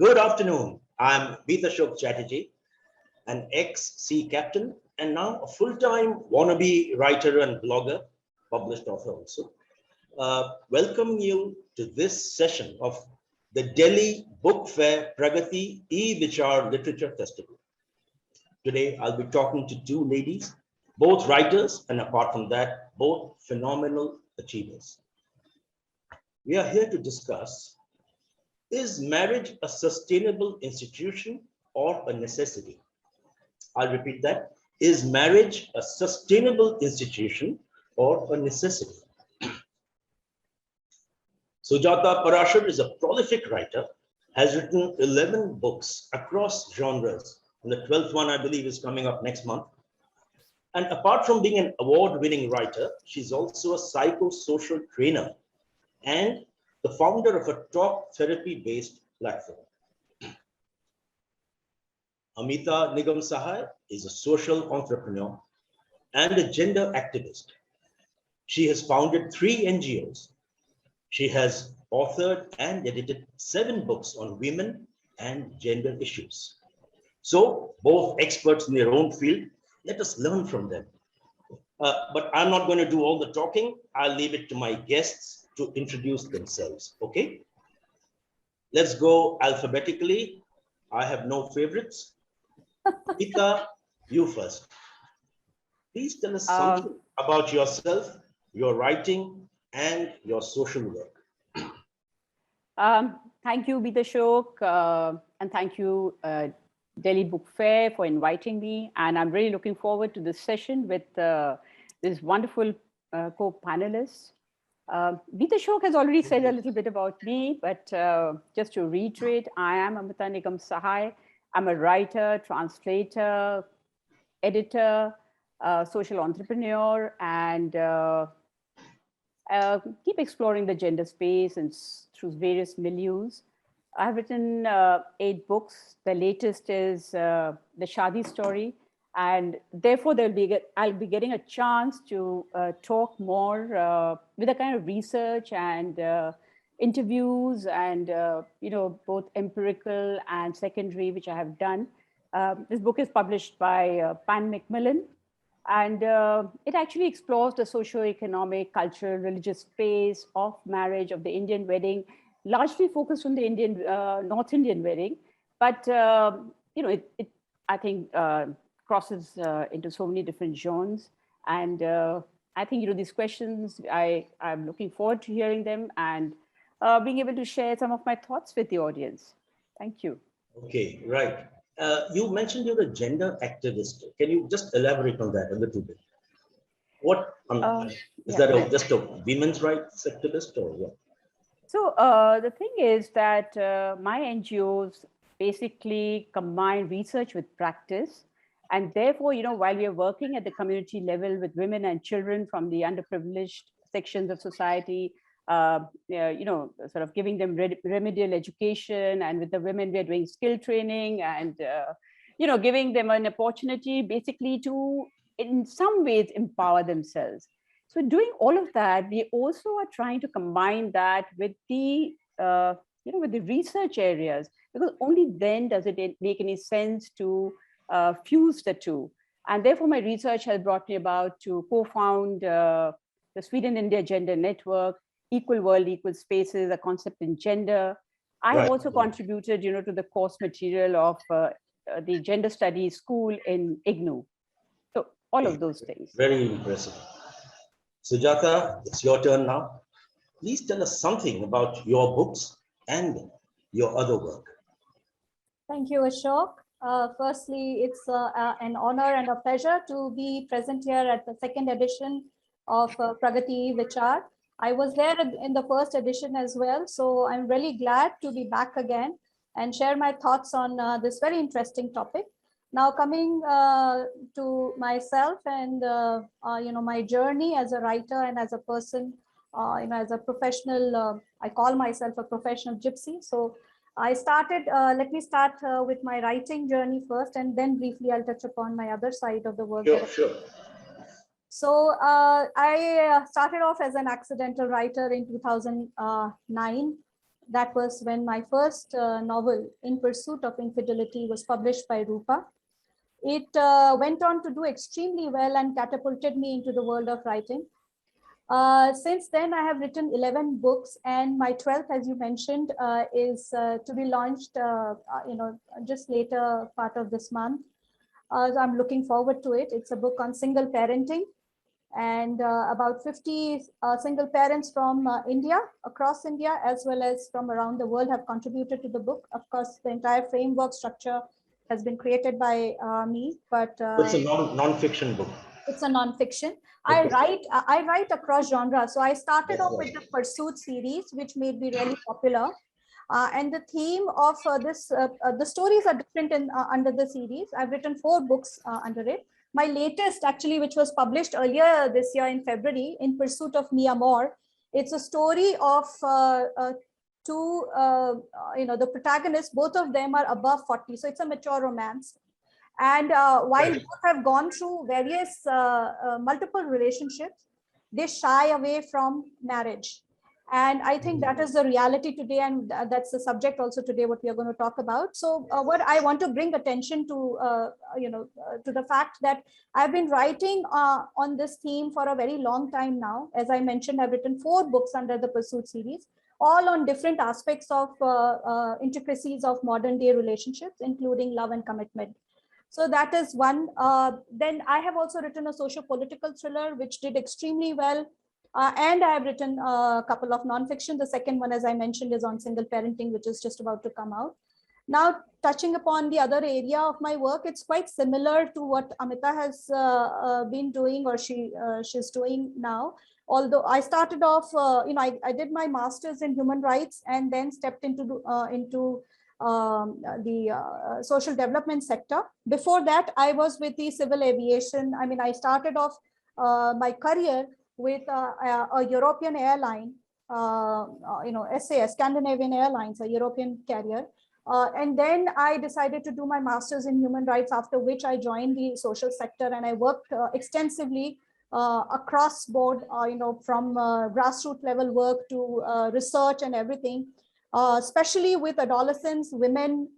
Good afternoon. I'm Beetashok Chatterjee, an ex-sea captain and now a full-time wannabe writer and blogger, published author also. Welcome you to this session of the Delhi Book Fair pragatiE Vichaar Literature Festival. Today, I'll be talking to two ladies, both writers, and apart from that, both phenomenal achievers. We are here to discuss, is marriage a sustainable institution or a necessity? I'll repeat that. Is marriage a sustainable institution or a necessity? Sujata Parashar is a prolific writer, has written 11 books across genres, and the 12th one, I believe, is coming up next month. And apart from being an award-winning writer, she's also a psychosocial trainer and the founder of a talk therapy-based platform. Amita Nigam Sahaya is a social entrepreneur and a gender activist. She has founded 3 NGOs. She has authored and edited 7 books on women and gender issues. So, both experts in their own field, let us learn from them. But I'm not going to do all the talking. I'll leave it to my guests to introduce themselves, okay? Let's go alphabetically. I have no favorites. Ita, you first. Please tell us something about yourself, your writing, and your social work. Thank you, Beetashok, and thank you, Delhi Book Fair, for inviting me. And I'm really looking forward to this session with this wonderful co-panelists. Beetashok has already said a little bit about me, but just to reiterate, I am Amita Nigam Sahaya. I'm a writer, translator, editor, social entrepreneur, and keep exploring the gender space and through various milieus. I've written 8 books. The latest is The Shadi Story, and therefore I'll be getting a chance to talk more with a kind of research and interviews and both empirical and secondary, which I have done. This book is published by Pan Macmillan, and it actually explores the socio-economic, cultural, religious space of marriage, of the Indian wedding, largely focused on the Indian, North Indian wedding. But, it I think, crosses into so many different genres. And I think, these questions, I'm looking forward to hearing them and being able to share some of my thoughts with the audience. Thank you. Okay, right. You mentioned you're a gender activist. Can you just elaborate on that a little bit? What is that? Just a women's rights activist or what? So the thing is that my NGOs basically combine research with practice. And therefore, while we are working at the community level with women and children from the underprivileged sections of society, sort of giving them remedial education, and with the women, we are doing skill training and, giving them an opportunity basically to, in some ways, empower themselves. So doing all of that, we also are trying to combine that with the, with the research areas, because only then does it make any sense to fuse the two. And therefore, my research has brought me about to co-found the Sweden-India Gender Network, Equal World, Equal Spaces, a concept in gender. I have also contributed, to the course material of the Gender Studies School in IGNOU. So all of those things. Very impressive. Sujata, it's your turn now. Please tell us something about your books and your other work. Thank you, Ashok. Firstly, it's an honor and a pleasure to be present here at the 2nd edition of pragatiE Vichaar. I was there in the 1st edition as well, so I'm really glad to be back again and share my thoughts on this very interesting topic. Now, coming to myself and my journey as a writer and as a person, as a professional, I call myself a professional gypsy. So I started. Let me start with my writing journey first, and then briefly I'll touch upon my other side of the work. Sure. So I started off as an accidental writer in 2009. That was when my first novel, In Pursuit of Infidelity, was published by Rupa. It went on to do extremely well and catapulted me into the world of writing. Since then, I have written 11 books, and my 12th, as you mentioned, is to be launched, just later part of this month. So I'm looking forward to it. It's a book on single parenting, and about 50 single parents from India, across India, as well as from around the world have contributed to the book. Of course, the entire framework structure has been created by me, but It's a non-fiction book. it's a non-fiction. Okay. I write across genres. So I started That's off right. with the Pursuit series, which made me really popular. And the theme of the stories are different under the series. I've written 4 books under it. My latest, actually, which was published earlier this year in February, In Pursuit of Mi Amor. It's a story of two, the protagonists, both of them are above 40. So it's a mature romance. And while both have gone through various multiple relationships, they shy away from marriage. And I think that is the reality today. And that's the subject also today, what we are going to talk about. So what I want to bring attention to, to the fact that I've been writing on this theme for a very long time now. As I mentioned, I've written 4 books under the Pursuit series, all on different aspects of intricacies of modern day relationships, including love and commitment. So that is one. Then I have also written a socio-political thriller, which did extremely well. And I have written a couple of nonfiction. The second one, as I mentioned, is on single parenting, which is just about to come out. Now, touching upon the other area of my work, it's quite similar to what Amita has been doing, or she's doing now. Although I started off, I did my master's in human rights and then stepped into the social development sector. Before that, I was with the civil aviation. I mean, I started off my career with a European airline, SAS, Scandinavian Airlines, a European carrier. And then I decided to do my master's in human rights, after which I joined the social sector, and I worked extensively across board, from grassroots level work to research and everything. Especially with adolescents, women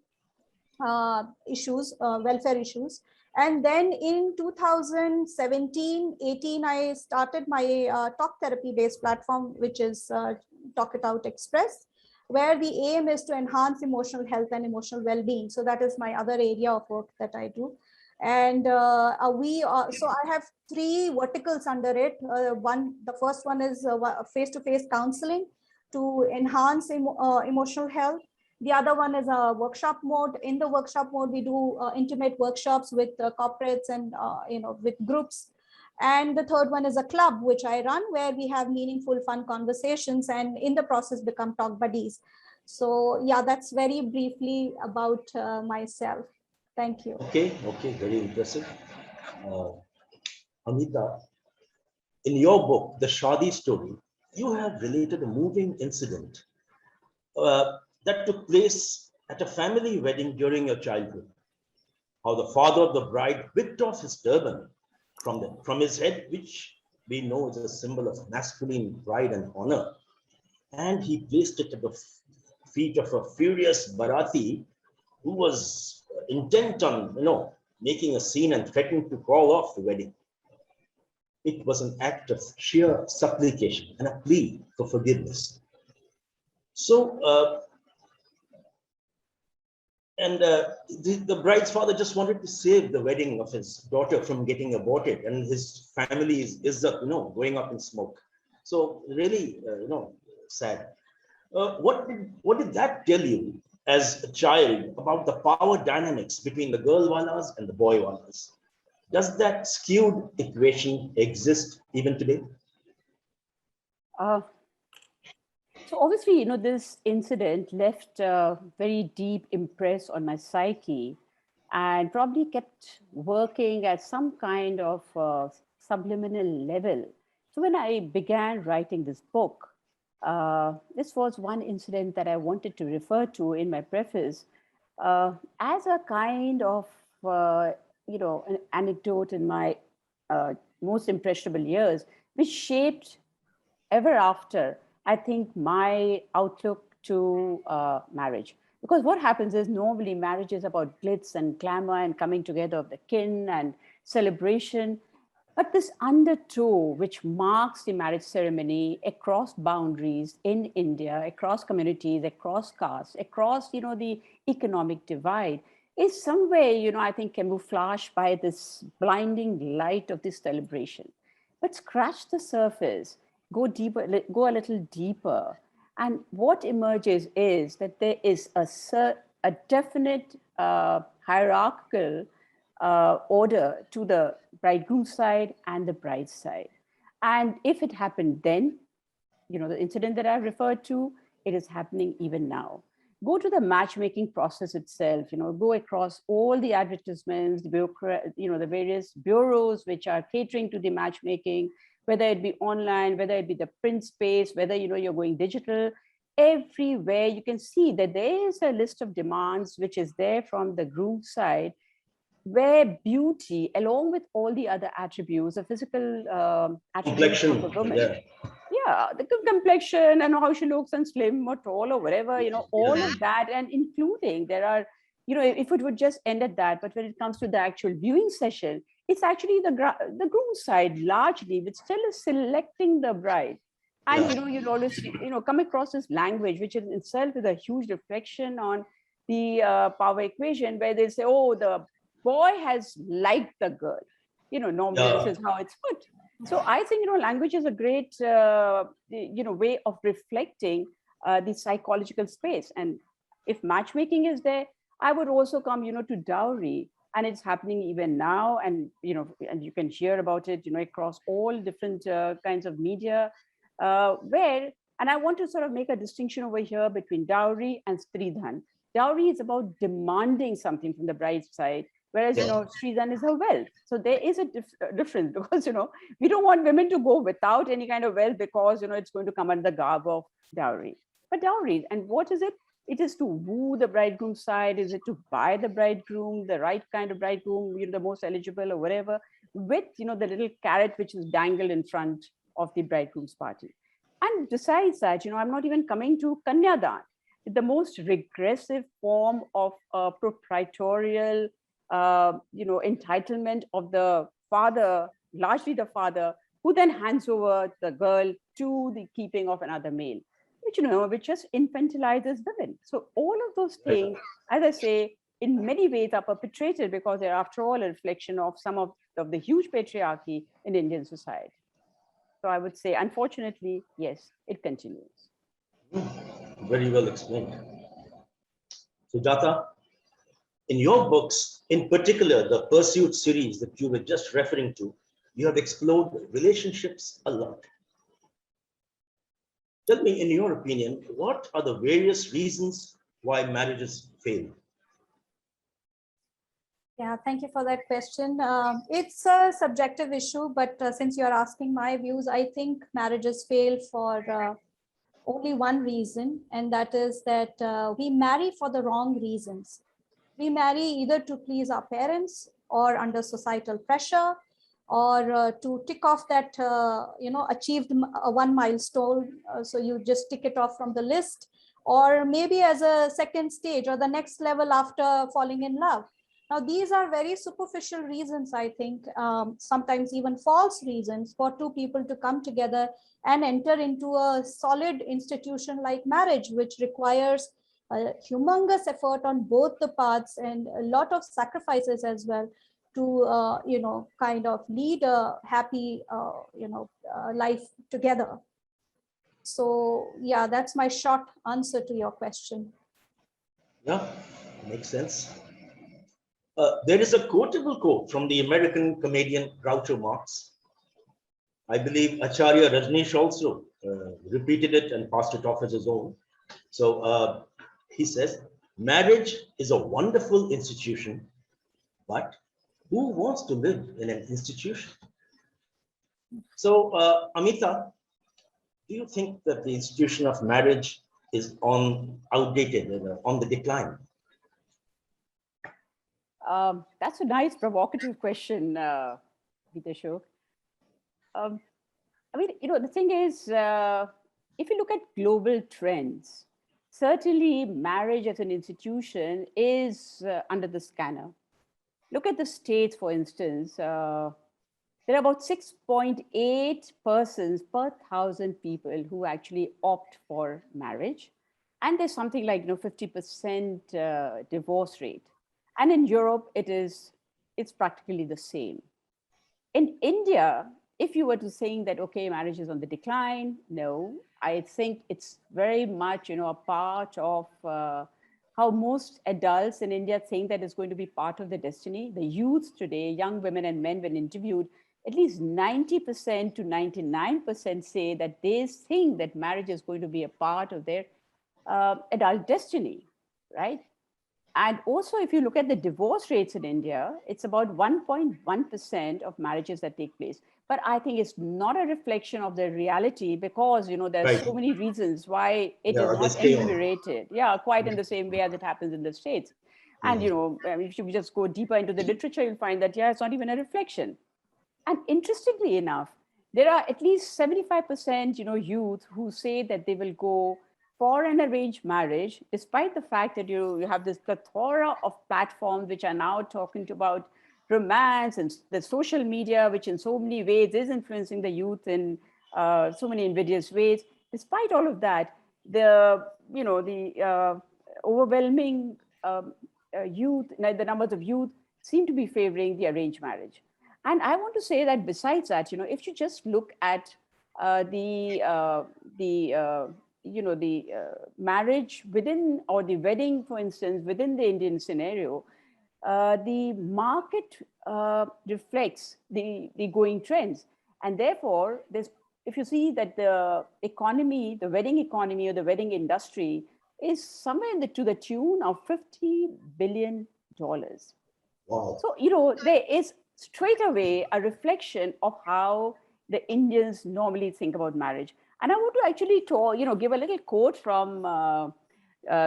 issues, welfare issues. And then in 2017-18, I started my talk therapy based platform, which is Talk It Out Express, where the aim is to enhance emotional health and emotional well-being. So that is my other area of work that I do. And so I have 3 verticals under it. The first one is face-to-face counseling to enhance emotional health. The other one is a workshop mode. In the workshop mode, we do intimate workshops with corporates and with groups. And the third one is a club, which I run, where we have meaningful, fun conversations, and in the process become talk buddies. So yeah, that's very briefly about myself. Thank you. Okay, very impressive. Amita, in your book, The Shadi Story, you have related a moving incident that took place at a family wedding during your childhood. How the father of the bride whipped off his turban from his head, which we know is a symbol of masculine pride and honor, and he placed it at the feet of a furious Bharati who was intent on, making a scene and threatening to call off the wedding. It was an act of sheer supplication and a plea for forgiveness. So, the bride's father just wanted to save the wedding of his daughter from getting aborted, and his family is going up in smoke. So really, sad. What did that tell you as a child about the power dynamics between the girl walas and the boy walas? Does that skewed equation exist even today? So obviously, this incident left a very deep impress on my psyche, and probably kept working at some kind of subliminal level. So when I began writing this book, this was one incident that I wanted to refer to in my preface as a kind of, an anecdote in my most impressionable years, which shaped ever after, I think, my outlook to marriage. Because what happens is normally marriage is about glitz and glamour and coming together of the kin and celebration. But this undertow, which marks the marriage ceremony across boundaries in India, across communities, across castes, across, the economic divide, is somewhere, I think, camouflaged by this blinding light of this celebration. But scratch the surface, go deeper, go a little deeper. And what emerges is that there is a definite hierarchical order to the bridegroom side and the bride side. And if it happened then, the incident that I referred to, it is happening even now. Go to the matchmaking process itself, go across all the advertisements, the various bureaus which are catering to the matchmaking, whether it be online, whether it be the print space, whether, you're going digital, everywhere you can see that there is a list of demands which is there from the groom side, where beauty, along with all the other attributes, the physical attributes of a woman, the complexion and how she looks and slim or tall or whatever, all of that, and including there are, if it would just end at that, but when it comes to the actual viewing session, it's actually the groom side largely, which still is selecting the bride. And you'll always come across this language, which in itself is a huge reflection on the power equation, where they say, oh, the boy has liked the girl. Normally this is how it's put. So I think, language is a great, way of reflecting the psychological space. And if matchmaking is there, I would also come, to dowry. And it's happening even now. And, and you can hear about it, across all different kinds of media and I want to sort of make a distinction over here between dowry and stridhan. Dowry is about demanding something from the bride's side, whereas, stridhan is her wealth. So there is a difference because, we don't want women to go without any kind of wealth because, it's going to come under the garb of dowry. But dowry, and what is it? It is to woo the bridegroom side. Is it to buy the bridegroom, the right kind of bridegroom, the most eligible or whatever, with, the little carrot which is dangled in front of the bridegroom's party. And besides that, I'm not even coming to Kanyadan, the most regressive form of proprietorial, entitlement of the father, largely the father, who then hands over the girl to the keeping of another male, which just infantilizes women. So all of those things, as I say, in many ways are perpetrated because they're, after all, a reflection of some of the huge patriarchy in Indian society. So I would say, unfortunately, yes, it continues. Very well explained. Sujata, in your books, in particular, the Pursuit series that you were just referring to, you have explored relationships a lot. Tell me, in your opinion, what are the various reasons why marriages fail? Yeah, thank you for that question. It's a subjective issue, but since you're asking my views, I think marriages fail for only one reason, and that is that we marry for the wrong reasons. We marry either to please our parents or under societal pressure, or to tick off that, achieved one milestone. So you just tick it off from the list, or maybe as a second stage or the next level after falling in love. Now, these are very superficial reasons, I think, sometimes even false reasons for two people to come together and enter into a solid institution like marriage, which requires a humongous effort on both the parts and a lot of sacrifices as well to, kind of lead a happy, life together. So, yeah, that's my short answer to your question. Yeah, makes sense. There is a quotable quote from the American comedian Groucho Marx. I believe Acharya Rajneesh also repeated it and passed it off as his own. So he says, marriage is a wonderful institution, but who wants to live in an institution? So Amita, do you think that the institution of marriage is outdated and on the decline? That's a nice provocative question, Beetashok. I mean, the thing is, if you look at global trends, certainly marriage as an institution is under the scanner. Look at the states, for instance. There are about 6.8 persons per 1,000 people who actually opt for marriage. And there's something like 50% divorce rate. And in Europe, it's practically the same. In India, if you were to saying that, okay, marriage is on the decline, no, I think it's very much, a part of how most adults in India think that it's going to be part of their destiny. The youth today, young women and men, when interviewed, at least 90% to 99% say that they think that marriage is going to be a part of their adult destiny, right? And also, if you look at the divorce rates in India, it's about 1.1% of marriages that take place. But I think it's not a reflection of the reality because, there are so many reasons why it is not enumerated. Yeah, quite in the same way as it happens in the States. And, if you just go deeper into the literature, you'll find that, it's not even a reflection. And interestingly enough, there are at least 75%, youth who say that they will go for an arranged marriage, despite the fact that you have this plethora of platforms which are now talking about romance and the social media, which in so many ways is influencing the youth in so many invidious ways. Despite all of that, the overwhelming youth, the numbers of youth seem to be favoring the arranged marriage. And I want to say that besides that, if you just look at the marriage within, or the wedding, for instance, within the Indian scenario, the market reflects the going trends. And therefore, if you see that the economy, the wedding economy or the wedding industry is somewhere to the tune of $50 billion. Wow. So, there is straight away a reflection of how the Indians normally think about marriage. And I want to actually give a little quote from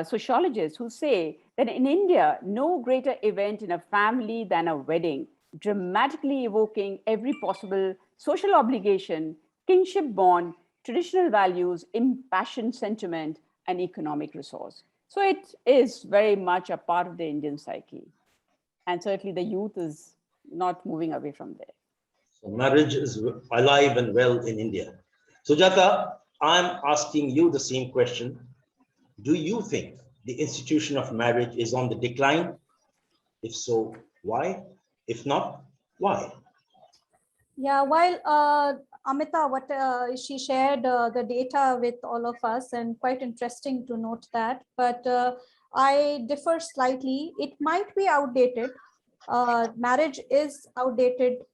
sociologists who say that in India, no greater event in a family than a wedding, dramatically evoking every possible social obligation, kinship bond, traditional values, impassioned sentiment, and economic resource. So it is very much a part of the Indian psyche. And certainly the youth is not moving away from there. So marriage is alive and well in India. Sujata, I'm asking you the same question. Do you think the institution of marriage is on the decline? If so, why? If not, why? Yeah, while Amita, what she shared the data with all of us, and quite interesting to note that, but I differ slightly. It might be outdated. Marriage is outdated,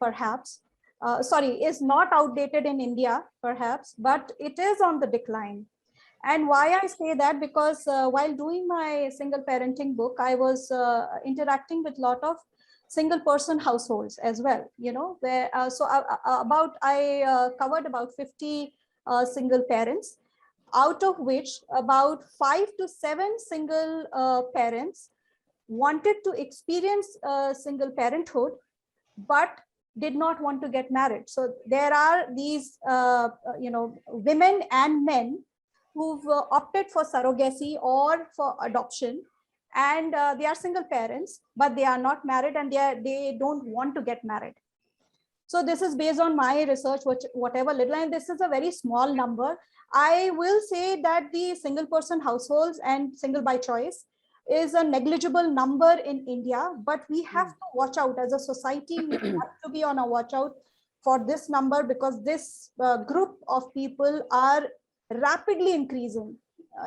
perhaps. Sorry, is not outdated in India, perhaps, but it is on the decline. And why I say that, because while doing my single parenting book, I was interacting with a lot of single person households as well, where I covered about 50 single parents, out of which about 5 to 7 single parents wanted to experience single parenthood, but did not want to get married. So there are these, women and men who've opted for surrogacy or for adoption, and they are single parents, but they are not married, and they don't want to get married. So this is based on my research, whatever little, and this is a very small number. I will say that the single person households and single by choice is a negligible number in India, but we have to watch out as a society. We have to be on a watch out for this number, because this group of people are rapidly increasing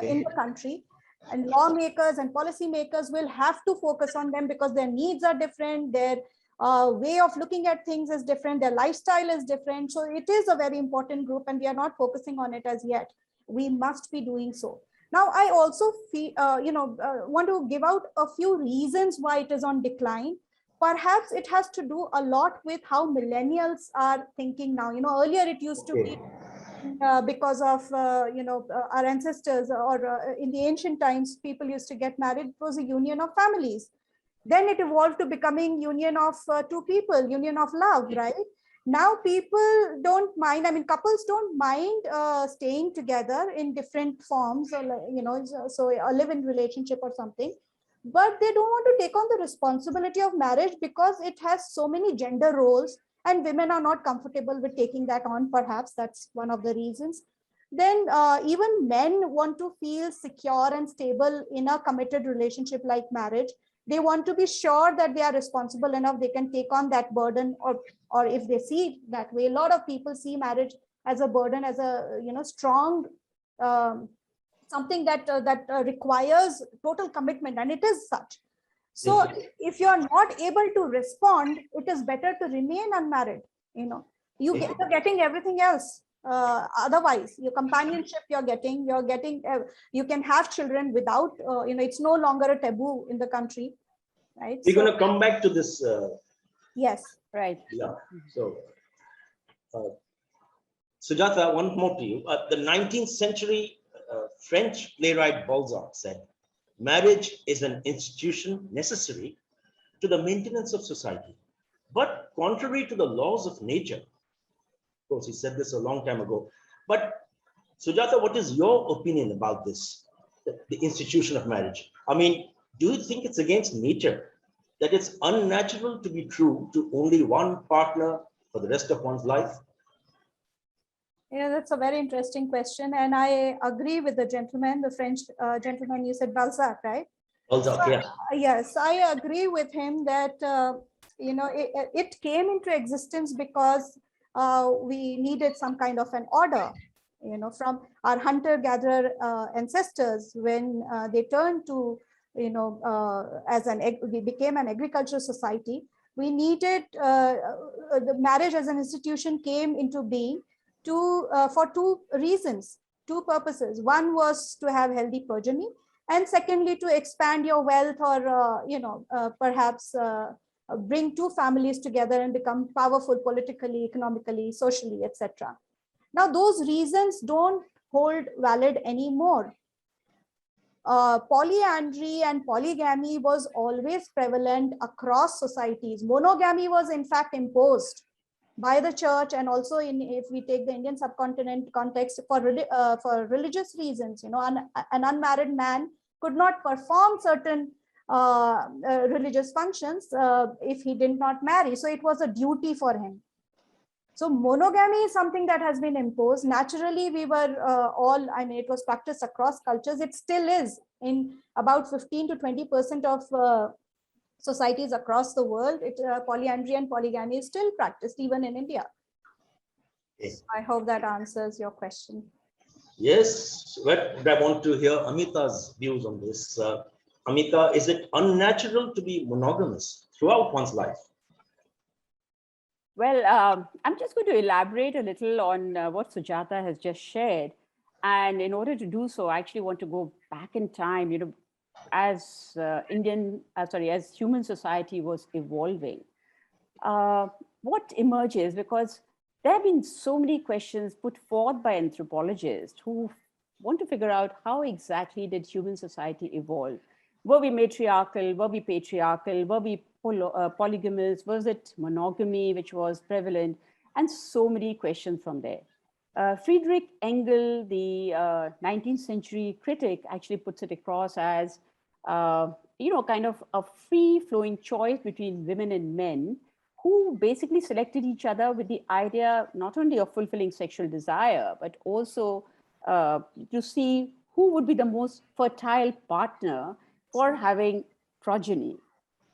in the country, and lawmakers and policymakers will have to focus on them, because their needs are different, their way of looking at things is different, their lifestyle is different. So it is a very important group, and we are not focusing on it as yet. We must be doing so. Now, I also feel, want to give out a few reasons why it is on decline. Perhaps it has to do a lot with how millennials are thinking now. Earlier it used to be because of our ancestors, or in the ancient times, people used to get married. It was a union of families. Then it evolved to becoming union of two people, union of love, right? Now people don't mind, I mean, couples don't mind staying together in different forms, or so a live-in relationship or something, but they don't want to take on the responsibility of marriage because it has so many gender roles, and women are not comfortable with taking that on. Perhaps that's one of the reasons. Then even men want to feel secure and stable in a committed relationship like marriage. They want to be sure that they are responsible enough, they can take on that burden, or if they see it that way. A lot of people see marriage as a burden, as a strong something that requires total commitment, and it is such. So if you are not able to respond, it is better to remain unmarried. You're getting everything else. Otherwise, your companionship you're getting, you can have children without, it's no longer a taboo in the country, right? We're going to come back to this. Yes. Right. Yeah. So, Sujata, one more to you. The 19th century French playwright Balzac said, marriage is an institution necessary to the maintenance of society, but contrary to the laws of nature. Of course, he said this a long time ago. But Sujata, what is your opinion about this, the institution of marriage? I mean, do you think it's against nature, that it's unnatural to be true to only one partner for the rest of one's life? Yeah, that's a very interesting question. And I agree with the gentleman, the French gentleman, you said Balzac, right? Balzac, yeah. Yes, I agree with him that, it came into existence because we needed some kind of an order, from our hunter-gatherer ancestors, when they turned to, we became an agricultural society. We needed, the marriage as an institution came into being for two reasons, two purposes. One was to have healthy progeny, and secondly, to expand your wealth, or perhaps bring two families together and become powerful politically, economically, socially, etc. Now, those reasons don't hold valid anymore. Polyandry and polygamy was always prevalent across societies. Monogamy was in fact imposed by the church, and also if we take the Indian subcontinent context, for religious reasons. An unmarried man could not perform certain religious functions if he did not marry. So it was a duty for him. So monogamy is something that has been imposed. Naturally, we were it was practiced across cultures. It still is in about 15 to 20% of societies across the world. Polyandry and polygamy is still practiced even in India. Okay. I hope that answers your question. Yes, but I want to hear Amita's views on this. Amita, is it unnatural to be monogamous throughout one's life? Well, I'm just going to elaborate a little on what Sujata has just shared. And in order to do so, I actually want to go back in time, as as human society was evolving. What emerges, because there have been so many questions put forth by anthropologists who want to figure out how exactly did human society evolve? Were we matriarchal? Were we patriarchal? Were we polygamous? Was it monogamy which was prevalent? And so many questions from there. Friedrich Engel, the 19th century critic, actually puts it across as, kind of a free-flowing choice between women and men, who basically selected each other with the idea not only of fulfilling sexual desire, but also to see who would be the most fertile partner for having progeny.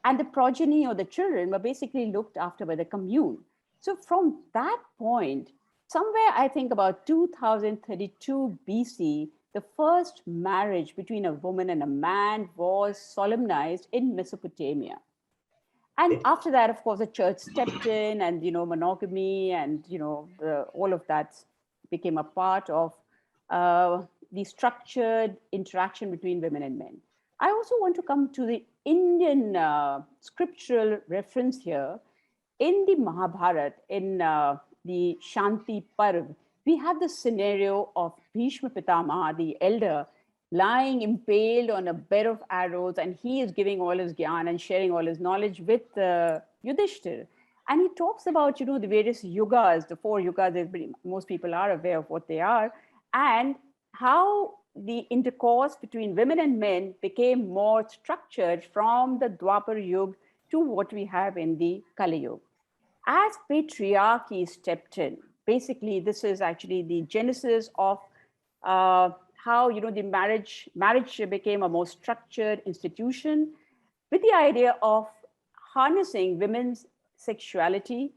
And the progeny or the children were basically looked after by the commune. So from that point, somewhere I think about 2032 BC, the first marriage between a woman and a man was solemnized in Mesopotamia. And after that, of course, the church stepped in, and monogamy and all of that became a part of the structured interaction between women and men. I also want to come to the Indian scriptural reference here. In the Mahabharata, in the Shanti Parv, we have the scenario of Bhishma Pitamaha, the elder, lying impaled on a bed of arrows, and he is giving all his gyan and sharing all his knowledge with Yudhishthir. And he talks about, the various yugas, the 4 yugas, most people are aware of what they are, and how the intercourse between women and men became more structured from the Dwapar Yuga to what we have in the Kali Yuga. As patriarchy stepped in, basically, this is actually the genesis of how, the marriage became a more structured institution with the idea of harnessing women's sexuality.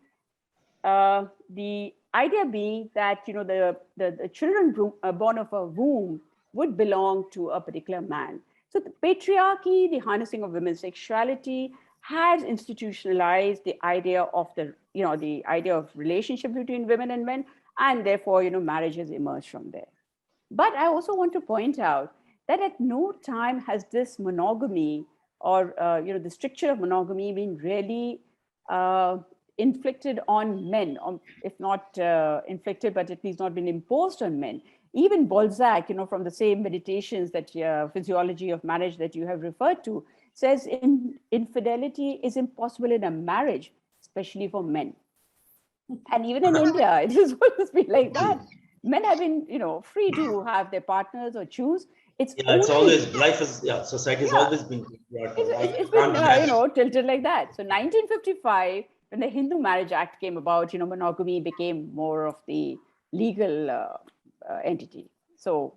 The idea being that, the children born of a womb would belong to a particular man. So the patriarchy, the harnessing of women's sexuality, has institutionalized the idea of the idea of relationship between women and men, and therefore, marriage has emerged from there. But I also want to point out that at no time has this monogamy or the stricture of monogamy been really inflicted on men, or if not inflicted, but at least not been imposed on men. Even Balzac, from the same meditations that physiology of marriage that you have referred to, says infidelity is impossible in a marriage, especially for men. And even in India, it has always been like that. Men have been, free to have their partners or choose. It's always, life is, society has always been. It's been, tilted like that. So 1955, when the Hindu Marriage Act came about, monogamy became more of the legal entity. So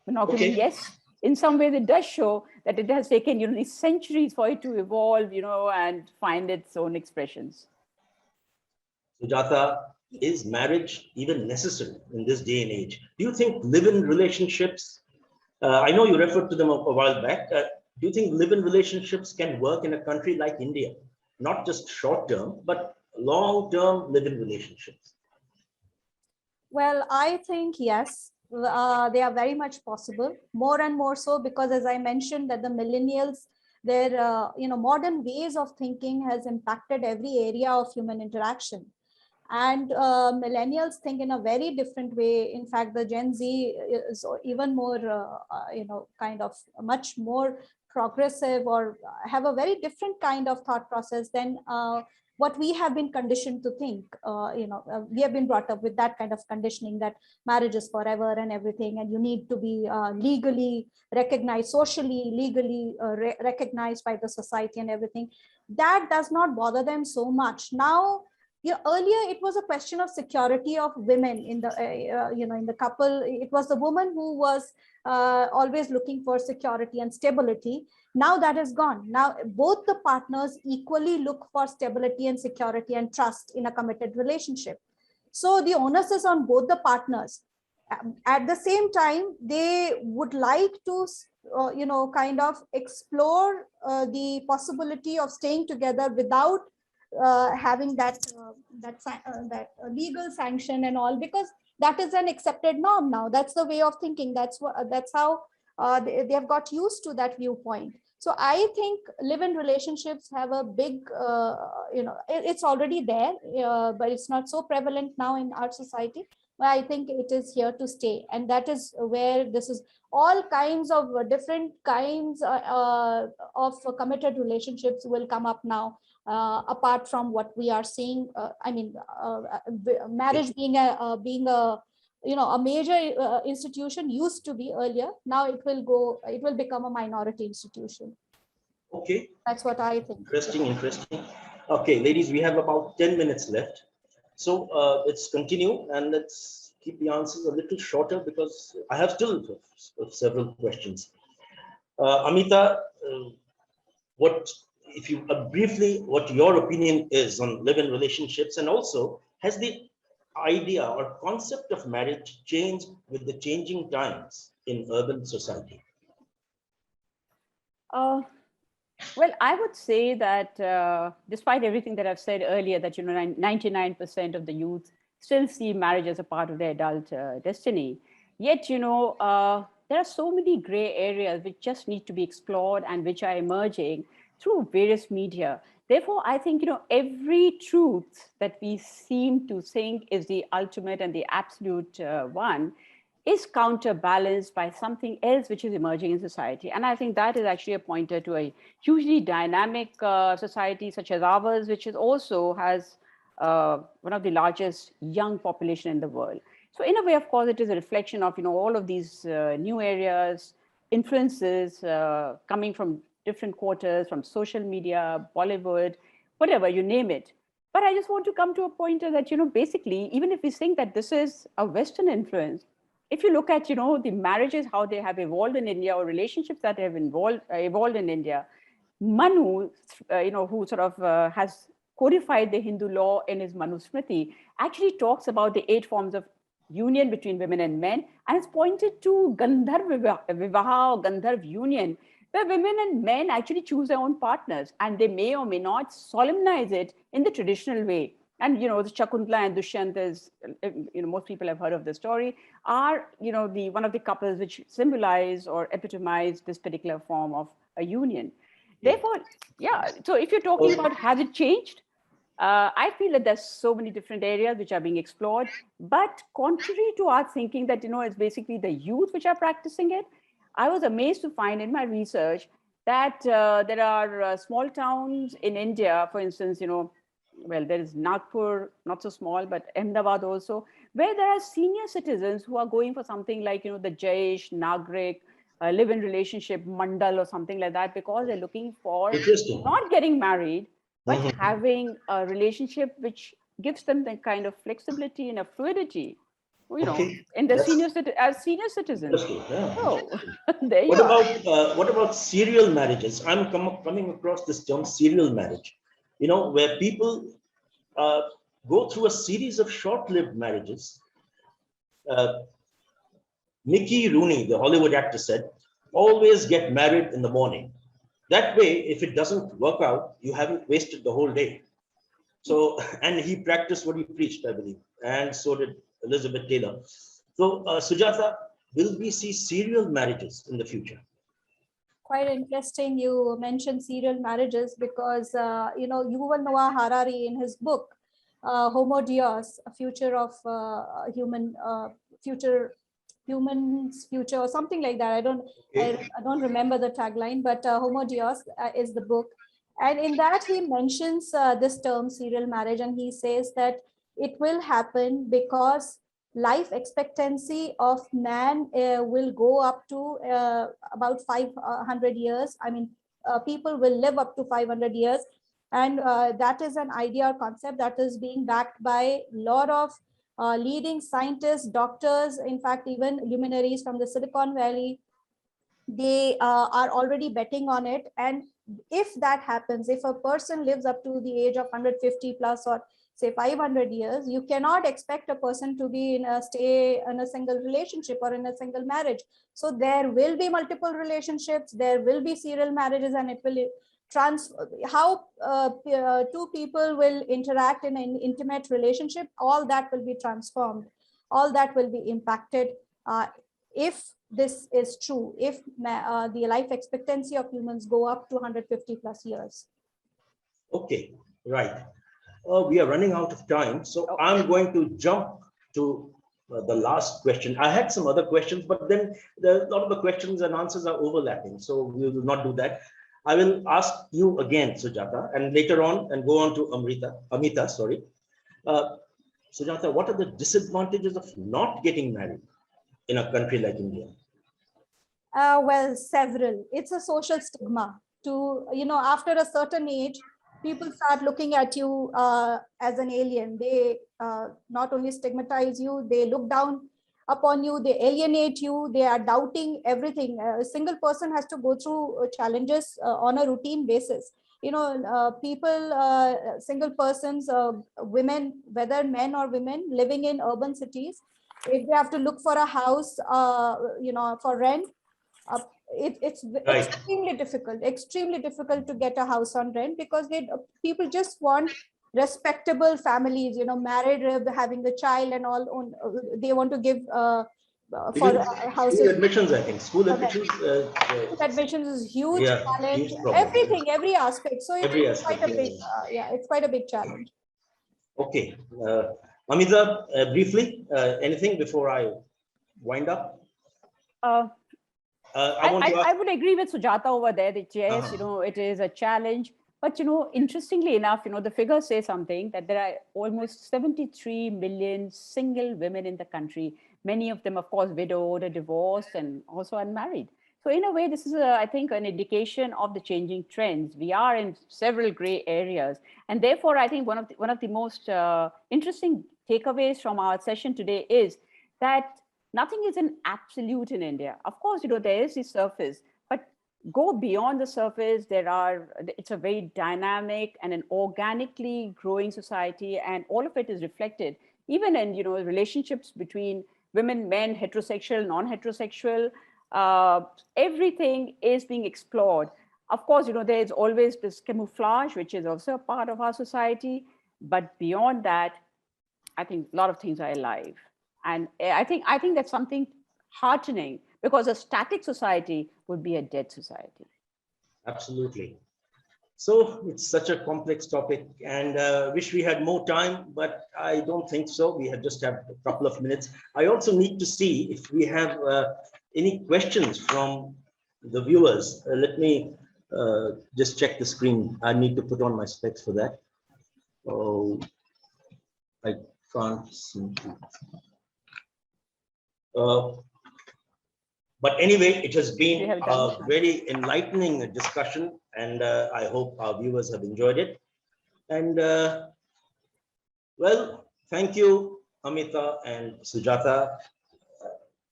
monogamy, yes, in some ways it does show that it has taken, these centuries for it to evolve, and find its own expressions. Sujata, is marriage even necessary in this day and age? Do you think live-in relationships, I know you referred to them a while back, do you think live-in relationships can work in a country like India? Not just short-term, but long-term live-in relationships? Well, I think yes, they are very much possible, more and more so, because as I mentioned that the millennials, their modern ways of thinking has impacted every area of human interaction. And millennials think in a very different way. In fact, the Gen Z is even more, kind of much more progressive, or have a very different kind of thought process than what we have been conditioned to think. We have been brought up with that kind of conditioning that marriage is forever and everything, and you need to be legally recognized, socially, legally recognized by the society and everything. That does not bother them so much now. Earlier it was a question of security of women in the in the couple. It was the woman who was always looking for security and stability. Now that is gone. Now both the partners equally look for stability and security and trust in a committed relationship. So the onus is on both the partners. At the same time, they would like to kind of explore the possibility of staying together without having that legal sanction and all, because that is an accepted norm now. That's the way of thinking. That's how they have got used to that viewpoint. So I think live-in relationships have a big, it's already there, but it's not so prevalent now in our society. But I think it is here to stay, and that is where this is all kinds of different kinds of committed relationships will come up now. Apart from what we are seeing, marriage being a major institution used to be earlier. Now it will become a minority institution. Okay, that's what I think. Interesting. Okay, ladies, we have about 10 minutes left, so let's continue, and let's keep the answers a little shorter because I have still several questions. Amita, what your opinion is on live-in relationships, and also has the idea or concept of marriage changed with the changing times in urban society? Well, I would say that despite everything that I've said earlier, that 99% of the youth still see marriage as a part of their adult destiny. Yet, there are so many gray areas which just need to be explored and which are emerging through various media. Therefore, I think, every truth that we seem to think is the ultimate and the absolute one is counterbalanced by something else which is emerging in society. And I think that is actually a pointer to a hugely dynamic society such as ours, which is also has one of the largest young population in the world. So in a way, of course, it is a reflection of, all of these new areas, influences coming from different quarters, from social media, Bollywood, whatever, you name it. But I just want to come to a pointer that, basically, even if we think that this is a Western influence, if you look at, the marriages, how they have evolved in India, or relationships that have evolved in India, Manu, who sort of has codified the Hindu law in his Manu Smriti, actually talks about the 8 forms of union between women and men, and it's pointed to Gandharv Vivaha or Gandharv union, where women and men actually choose their own partners, and they may or may not solemnize it in the traditional way. And, the Shakuntala and Dushyant is, most people have heard of the story, are, the one of the couples which symbolize or epitomize this particular form of a union. Therefore, yeah, so if you're talking about has it changed, I feel that there's so many different areas which are being explored, but contrary to our thinking that, it's basically the youth which are practicing it, I was amazed to find in my research that there are small towns in India, for instance, well, there is Nagpur, not so small, but Ahmedabad also, where there are senior citizens who are going for something like, the Jaish, Nagrik, live-in relationship, Mandal or something like that, because they're looking for not getting married, but having a relationship which gives them the kind of flexibility and a fluidity, in the as senior citizens. Yeah. So, there you are. What about serial marriages? I'm coming across this term serial marriage, where people go through a series of short-lived marriages. Mickey Rooney, the Hollywood actor, said, always get married in the morning. That way, if it doesn't work out, you haven't wasted the whole day. So, and he practiced what he preached, I believe, and so did Elizabeth Taylor. So, Sujata, will we see serial marriages in the future? Quite interesting you mentioned serial marriages because, Yuval Noah Harari in his book, Homo Deus, a future of humans future or something like that. I don't remember the tagline, but Homo Deus is the book. And in that he mentions this term serial marriage, and he says that it will happen because life expectancy of man will go up to about 500 years. I mean, people will live up to 500 years. And that is an idea or concept that is being backed by a lot of leading scientists, doctors, in fact, even luminaries from the Silicon Valley. They are already betting on it. And if that happens, if a person lives up to the age of 150 plus or say 500 years, you cannot expect a person to be stay in a single relationship or in a single marriage. So there will be multiple relationships, there will be serial marriages, and it will how two people will interact in an intimate relationship, all that will be transformed, all that will be impacted if this is true, if the life expectancy of humans go up to 150 plus years. Okay, right. We are running out of time, so I'm going to jump to the last question. I had some other questions, but then a lot of the questions and answers are overlapping, so we will not do that. I will ask you again, Sujata, and later on, and go on to Amita, sorry. Sujata, what are the disadvantages of not getting married in a country like India? Well, several. It's a social stigma to, after a certain age, people start looking at you as an alien. They not only stigmatize you, they look down upon you, they alienate you, they are doubting everything. A single person has to go through challenges on a routine basis. People, single persons, women, whether men or women living in urban cities, if they have to look for a house, for rent, it's Right. extremely difficult to get a house on rent, because people just want respectable families, married, having a child and all. They want to give for houses. School admissions, I think. School admissions. Admissions is huge challenge. Huge problem. Everything, every aspect. So it's quite a big, it's quite a big challenge. Okay, Amita, briefly, anything before I wind up? Uh, I want to I ask. would agree with Sujata over there that yes, it is a challenge. But, interestingly enough, the figures say something that there are almost 73 million single women in the country. Many of them, of course, widowed or divorced and also unmarried. So in a way, this is, I think, an indication of the changing trends. We are in several gray areas. And therefore, I think one of the most interesting takeaways from our session today is that nothing is an absolute in India. Of course, there is the surface, but go beyond the surface. It's a very dynamic and an organically growing society, and all of it is reflected even in, relationships between women, men, heterosexual, non-heterosexual. Everything is being explored. Of course, there's always this camouflage, which is also a part of our society. But beyond that, I think a lot of things are alive. And I think that's something heartening, because a static society would be a dead society. Absolutely. So it's such a complex topic, and wish we had more time, but I don't think so. We just have a couple of minutes. I also need to see if we have any questions from the viewers. Let me just check the screen. I need to put on my specs for that. Oh, I can't see. But anyway, it has been a very enlightening discussion, and I hope our viewers have enjoyed it. And well, thank you, Amita and Sujata.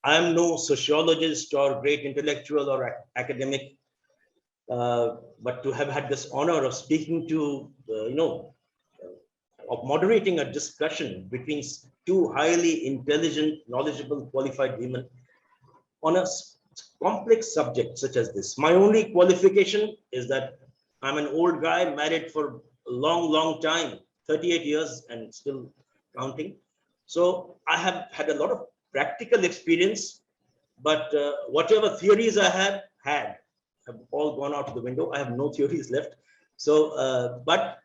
I'm no sociologist or great intellectual or academic, but to have had this honor of speaking to, of moderating a discussion between two highly intelligent, knowledgeable, qualified women on a complex subject such as this. My only qualification is that I'm an old guy, married for a long, long time, 38 years and still counting. So I have had a lot of practical experience, but whatever theories I have all gone out of the window. I have no theories left. So, but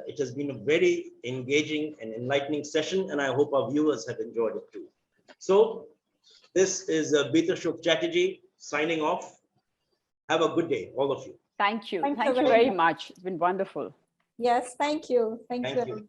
it has been a very engaging and enlightening session, and I hope our viewers have enjoyed it too. So this is Beetashok Chatterjee signing off. Have a good day, all of you. Thank you. Thank you very much. It's been wonderful. Yes, thank you. Thank you.